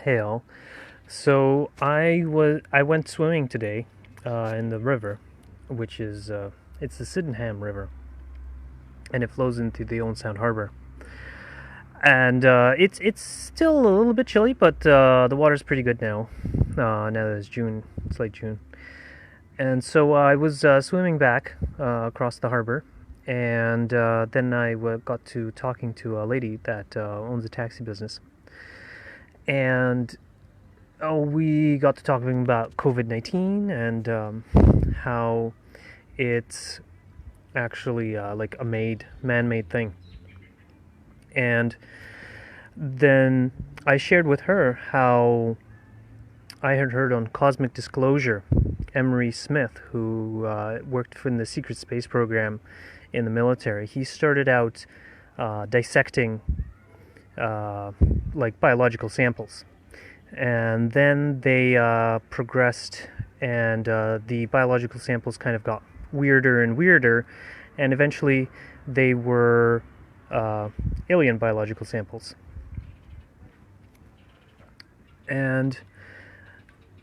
Hail. So I went swimming today in the river, which is it's the Sydenham River, and it flows into the Owen Sound Harbor. And it's still a little bit chilly, but the water's pretty good now. Now that it's June, it's late June, and so I was swimming back across the harbor, and then got to talking to a lady that owns a taxi business, and we got to talking about COVID-19 and how it's actually like a man-made thing. And then I shared with her how I had heard on Cosmic Disclosure, Emery Smith, who worked in the secret space program in the military. He started out dissecting like biological samples, and then they progressed, and the biological samples kind of got weirder and weirder, and eventually they were alien biological samples. And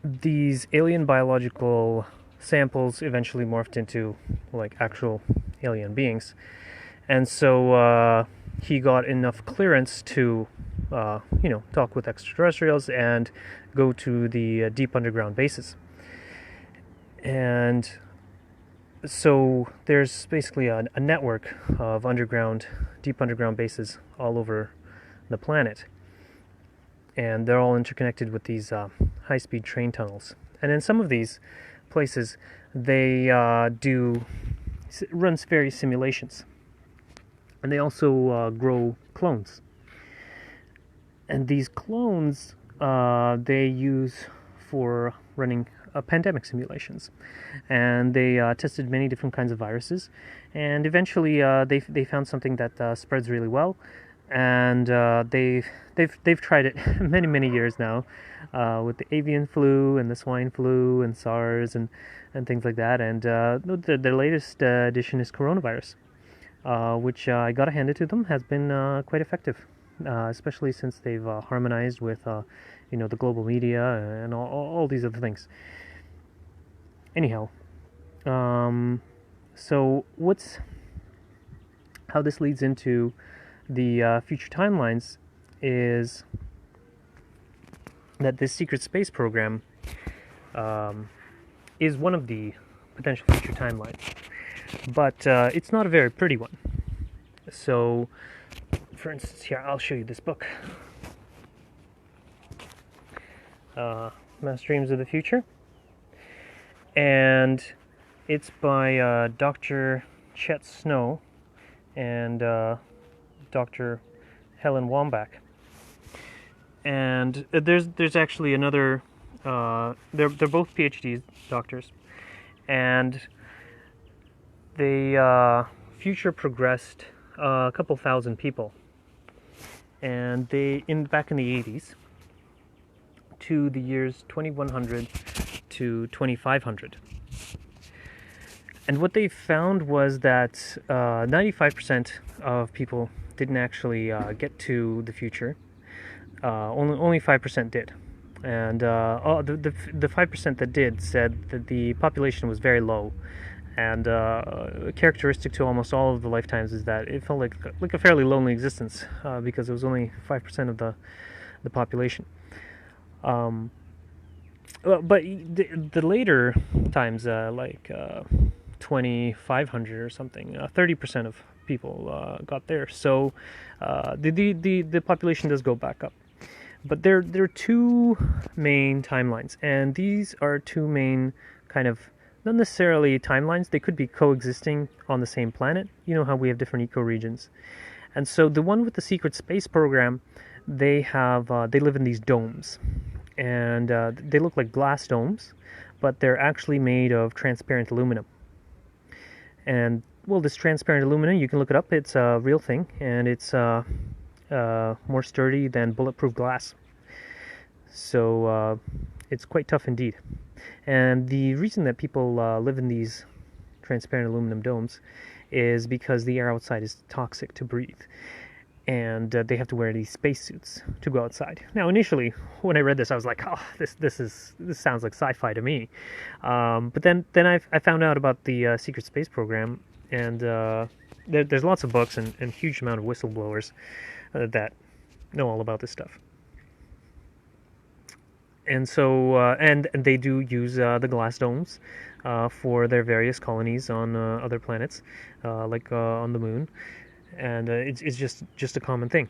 these alien biological samples eventually morphed into like actual alien beings. And so he got enough clearance to talk with extraterrestrials and go to the deep underground bases. And so there's basically a network of deep underground bases all over the planet. And they're all interconnected with these high-speed train tunnels. And in some of these places, they run various simulations. And they also grow clones. And these clones they use for running pandemic simulations. And they tested many different kinds of viruses. And eventually they found something that spreads really well. And they've tried it many years now with the avian flu and the swine flu and SARS and things like that. And the latest edition is coronavirus, which I gotta hand it to them, has been quite effective, especially since they've harmonized with the global media and all these other things. Anyhow, so how this leads into the future timelines is that this secret space program is one of the potential future timelines, but it's not a very pretty one. So, for instance, here, I'll show you this book, Mass Dreams of the Future, and it's by Dr. Chet Snow and Dr. Helen Wambach. And there's actually another. They're both PhD doctors, and they future progressed a couple thousand people, and back in the 80s to the years 2100 to 2500. And what they found was that 95% of people didn't actually get to the future. Only 5% did. And the 5% that did said that the population was very low. And characteristic to almost all of the lifetimes is that it felt like a fairly lonely existence because it was only 5% of the population. But the later times, like 2,500 or something, 30% of people got there. So the population does go back up. But there are two main timelines, and these are two main kind of, not necessarily timelines, they could be coexisting on the same planet. You know how we have different ecoregions. And so the one with the secret space program, they live in these domes. And they look like glass domes, but they're actually made of transparent aluminum. And, well, this transparent aluminum, you can look it up, it's a real thing, and it's more sturdy than bulletproof glass. So it's quite tough indeed. And the reason that people live in these transparent aluminum domes is because the air outside is toxic to breathe. and they have to wear these spacesuits to go outside. Now, initially, when I read this, I was like, "Oh, this sounds like sci-fi to me." But then I found out about the secret space program, and there's lots of books and huge amount of whistleblowers that know all about this stuff. And so and they do use the glass domes for their various colonies on other planets, like on the moon, and it's just a common thing.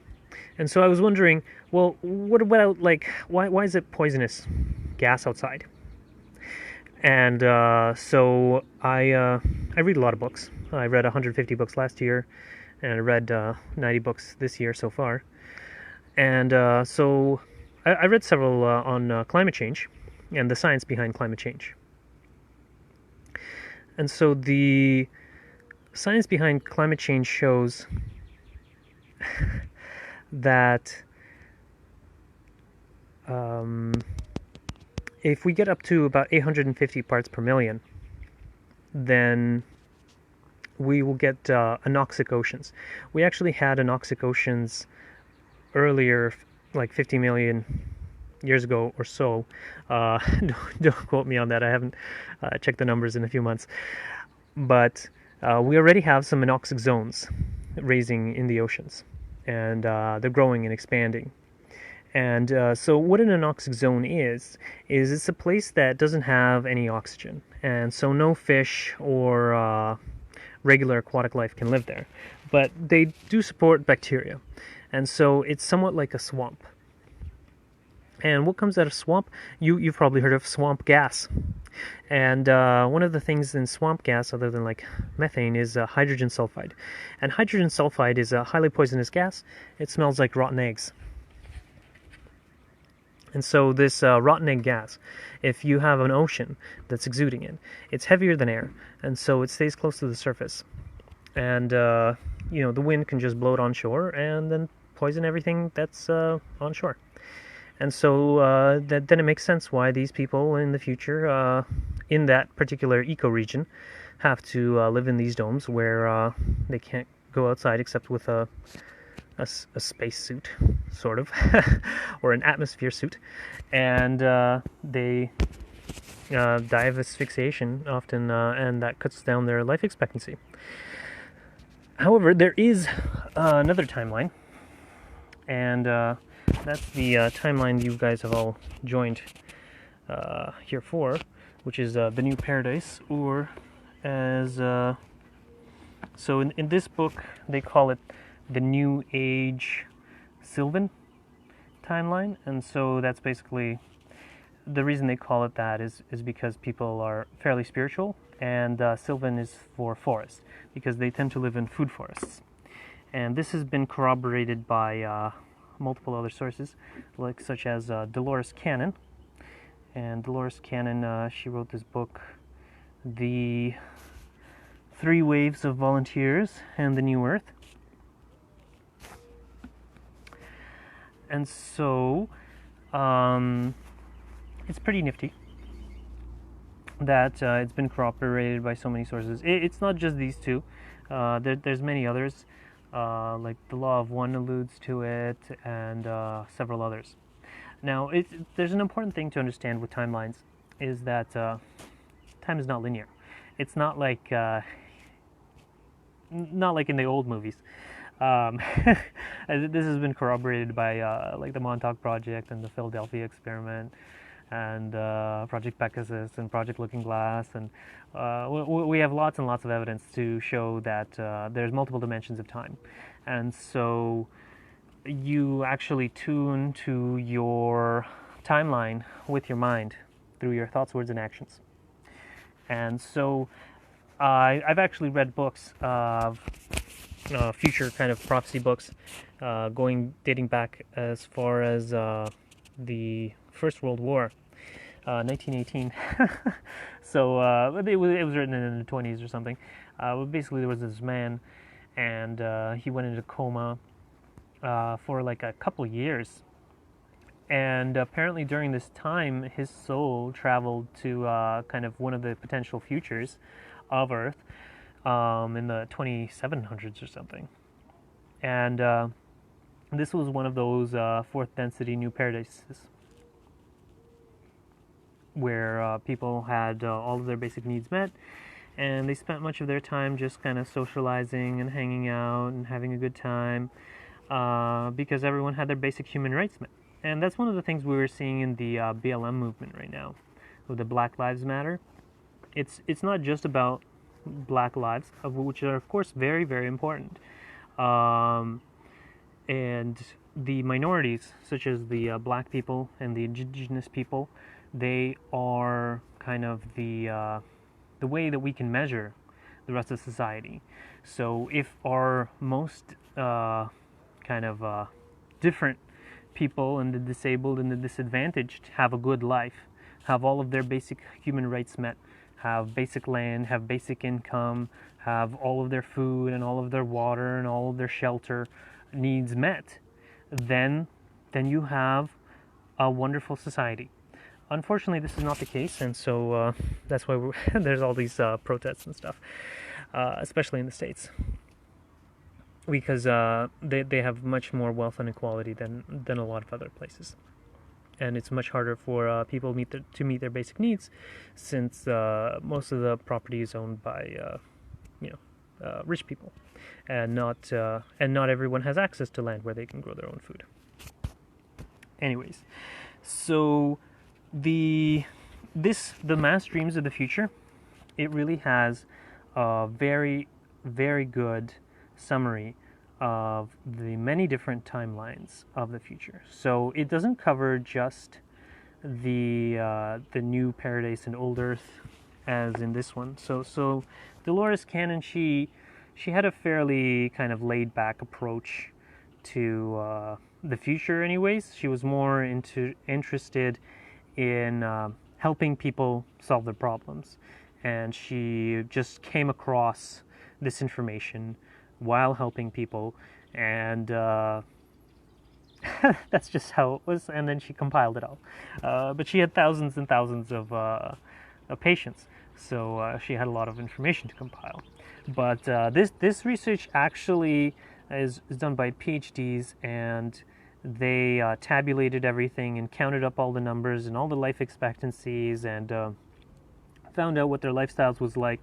And so I was wondering, well, what about, like, why is it poisonous gas outside? And so I read a lot of books. I read 150 books last year, and I read 90 books this year so far. And so I read several on climate change and the science behind climate change. And so the science behind climate change shows that if we get up to about 850 parts per million, then we will get anoxic oceans. We actually had anoxic oceans earlier, like 50 million years ago or so. Don't quote me on that. I haven't checked the numbers in a few months. But we already have some anoxic zones raising in the oceans, and they're growing and expanding. And so what an anoxic zone is it's a place that doesn't have any oxygen. And so no fish or regular aquatic life can live there. But they do support bacteria. And so it's somewhat like a swamp. And what comes out of swamp? You've probably heard of swamp gas. And one of the things in swamp gas, other than like methane, is hydrogen sulfide. And hydrogen sulfide is a highly poisonous gas. It smells like rotten eggs. And so this rotten egg gas, if you have an ocean that's exuding it, it's heavier than air, and so it stays close to the surface. And the wind can just blow it on shore and then poison everything that's on shore. And so then it makes sense why these people in the future, in that particular ecoregion, have to live in these domes where they can't go outside except with a space suit, sort of, or an atmosphere suit, and they die of asphyxiation often, and that cuts down their life expectancy. However, there is another timeline, and that's the timeline you guys have all joined here for, which is the New Paradise, or as so in this book they call it the New Age Sylvan timeline. And so that's basically the reason they call it that is because people are fairly spiritual, and Sylvan is for forest because they tend to live in food forests. And this has been corroborated by multiple other sources, like such as Dolores Cannon. And Dolores Cannon, she wrote this book, The 3 Waves of Volunteers and the New Earth. And so it's pretty nifty that it's been corroborated by so many sources. It's not just these two. There's many others, like the Law of One alludes to it, and several others. Now, there's an important thing to understand with timelines, is that time is not linear. It's not like in the old movies. This has been corroborated by like the Montauk Project and the Philadelphia Experiment, and Project Pegasus and Project Looking Glass, and we have lots and lots of evidence to show that there's multiple dimensions of time. And so you actually tune to your timeline with your mind through your thoughts, words, and actions. And so I've actually read books of future kind of prophecy books, dating back as far as the First World War, 1918. So it was written in the 20s or something. Basically, there was this man, and he went into coma for like a couple years. And apparently during this time, his soul traveled to kind of one of the potential futures of Earth in the 2700s or something. And This was one of those fourth density new paradises where people had all of their basic needs met, and they spent much of their time just kind of socializing and hanging out and having a good time because everyone had their basic human rights met. And that's one of the things we were seeing in the BLM movement right now, with the Black Lives Matter. It's not just about Black lives, of which are of course very, very important, and the minorities, such as the Black people and the indigenous people, they are kind of the way that we can measure the rest of society. So if our most different people and the disabled and the disadvantaged have a good life, have all of their basic human rights met, have basic land, have basic income, have all of their food and all of their water and all of their shelter needs met, then you have a wonderful society. Unfortunately, this is not the case, and so that's why there's all these protests and stuff, especially in the States, because they have much more wealth inequality than a lot of other places. And it's much harder for people to meet their basic needs, since most of the property is owned by rich people, and not everyone has access to land where they can grow their own food. Anyways, so the mass dreams of the future, it really has a very, very good summary of the many different timelines of the future. So it doesn't cover just the new paradise and old Earth, as in this one. So Dolores Cannon, she had a fairly kind of laid back approach to the future. Anyways, she was more interested in helping people solve their problems, and she just came across this information while helping people, and that's just how it was. And then she compiled it all, but she had thousands and thousands of patients, so she had a lot of information to compile. But this research actually is done by PhDs, and they tabulated everything and counted up all the numbers and all the life expectancies, and found out what their lifestyles was like.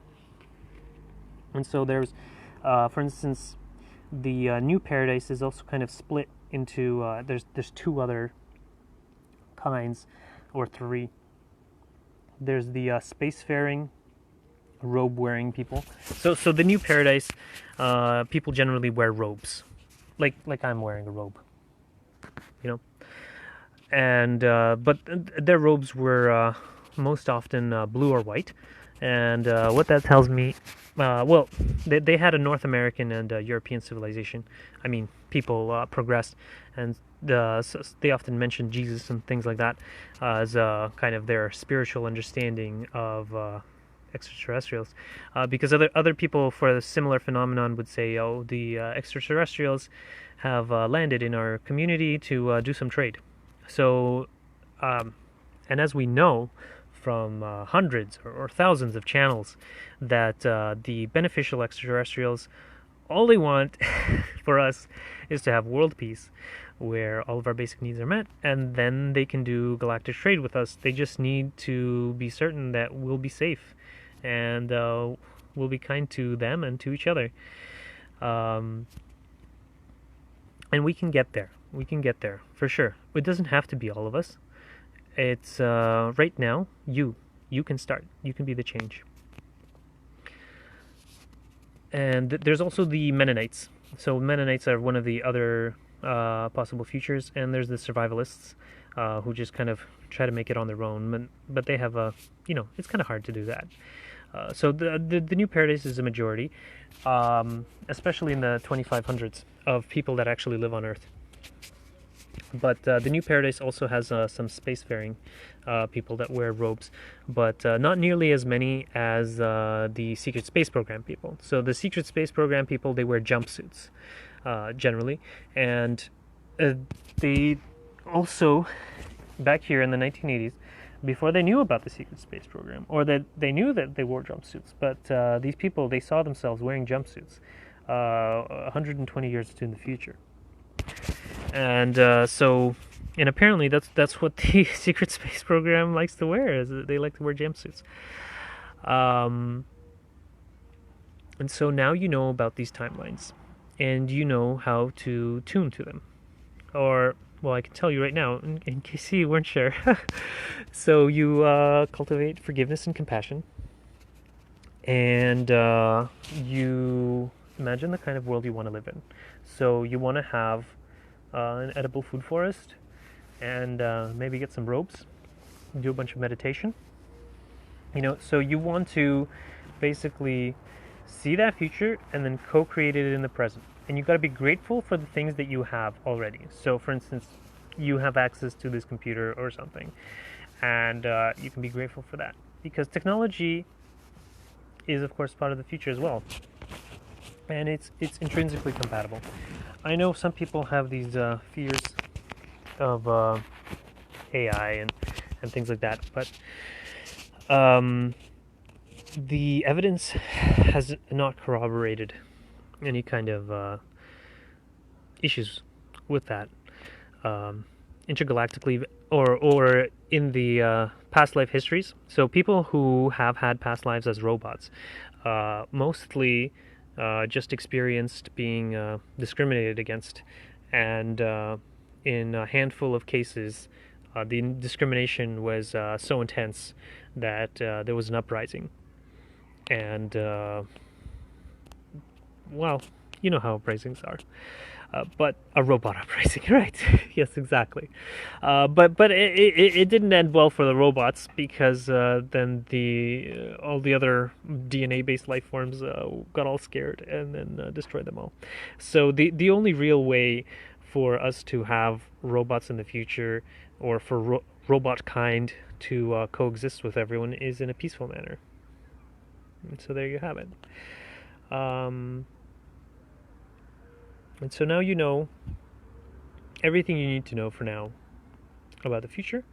And so there's for instance, the new paradise is also kind of split into there's two other kinds, or three. There's the spacefaring, robe-wearing people. So the new paradise, people generally wear robes, like I'm wearing a robe, and but their robes were most often blue or white. And what that tells me, well, they had a North American and European civilization. I mean, people progressed, and so they often mention Jesus and things like that as kind of their spiritual understanding of extraterrestrials. Because other people for a similar phenomenon would say, oh, the extraterrestrials have landed in our community to do some trade. So, and as we know from hundreds or thousands of channels, that the beneficial extraterrestrials, all they want for us is to have world peace, where all of our basic needs are met, and then they can do galactic trade with us. They just need to be certain that we'll be safe, and we'll be kind to them and to each other. And we can get there. We can get there, for sure. It doesn't have to be all of us. It's right now, you can start. You can be the change. And there's also the Mennonites. So Mennonites are one of the other possible futures, and there's the survivalists who just kind of try to make it on their own, but they have it's kind of hard to do that. So the new paradise is a majority, especially in the 2500s, of people that actually live on Earth. But the new paradise also has some spacefaring people that wear robes, but not nearly as many as the secret space program people. So the secret space program people, they wear jumpsuits generally, and they also, back here in the 1980s, before they knew about the secret space program, or that they knew that they wore jumpsuits, but these people, they saw themselves wearing jumpsuits 120 years into the future. And and apparently that's what the secret space program likes to wear. Is that they like to wear jumpsuits. Um, and so now you know about these timelines, and you know how to tune to them. Or, well, I can tell you right now, in case you weren't sure. So you cultivate forgiveness and compassion, and you imagine the kind of world you want to live in. So you want to have an edible food forest, and maybe get some robes, do a bunch of meditation. So you want to basically see that future and then co-create it in the present. And you got to be grateful for the things that you have already. So, for instance, you have access to this computer or something, and you can be grateful for that because technology is, of course, part of the future as well, and it's intrinsically compatible. I know some people have these fears of AI and things like that, but the evidence has not corroborated any kind of issues with that, intergalactically or in the past life histories. So people who have had past lives as robots mostly just experienced being discriminated against, and in a handful of cases, the discrimination was so intense that there was an uprising. And well, you know how uprisings are. But a robot uprising, right? Yes, exactly. But it didn't end well for the robots because then the all the other DNA-based life forms got all scared and then destroyed them all. So the only real way for us to have robots in the future, or for robot kind to coexist with everyone, is in a peaceful manner. And so there you have it. And so now you know everything you need to know for now about the future,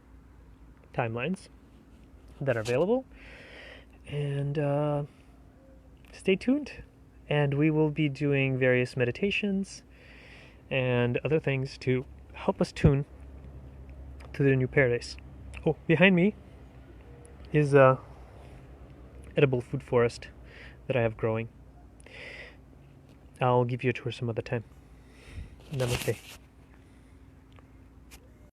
timelines that are available, and stay tuned. And we will be doing various meditations and other things to help us tune to the new paradise. Oh, behind me is a edible food forest that I have growing. I'll give you a tour some other time. Namaste.